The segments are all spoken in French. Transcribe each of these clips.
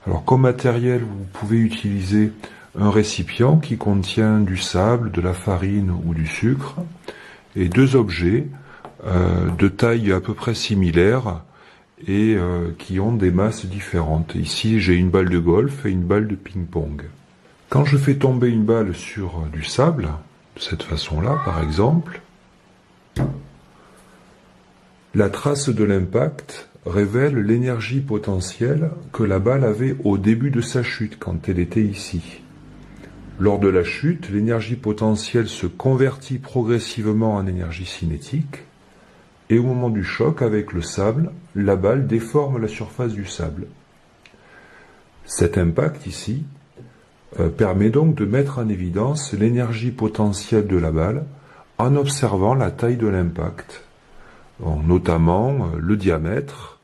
Alors comme matériel, vous pouvez utiliser un récipient qui contient du sable, de la farine ou du sucre, et deux objets de taille à peu près similaire et qui ont des masses différentes. Ici, j'ai une balle de golf et une balle de ping-pong. Quand je fais tomber une balle sur du sable, de cette façon-là par exemple, la trace de l'impact révèle l'énergie potentielle que la balle avait au début de sa chute, quand elle était ici. Lors de la chute, l'énergie potentielle se convertit progressivement en énergie cinétique, et au moment du choc avec le sable, la balle déforme la surface du sable. Cet impact ici permet donc de mettre en évidence l'énergie potentielle de la balle en observant la taille de l'impact, notamment le diamètre.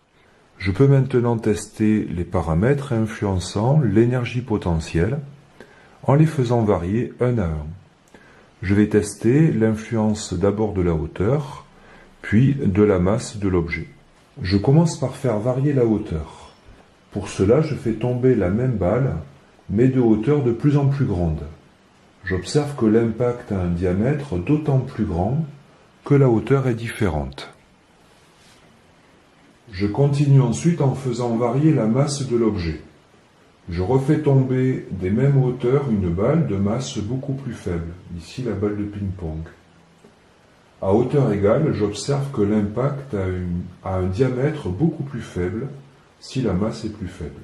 Je peux maintenant tester les paramètres influençant l'énergie potentielle en les faisant varier un à un. Je vais tester l'influence d'abord de la hauteur, puis de la masse de l'objet. Je commence par faire varier la hauteur. Pour cela, je fais tomber la même balle, mais de hauteur de plus en plus grande. J'observe que l'impact a un diamètre d'autant plus grand que la hauteur est différente. Je continue ensuite en faisant varier la masse de l'objet. Je refais tomber des mêmes hauteurs une balle de masse beaucoup plus faible, ici la balle de ping-pong. À hauteur égale, j'observe que l'impact a un diamètre beaucoup plus faible si la masse est plus faible.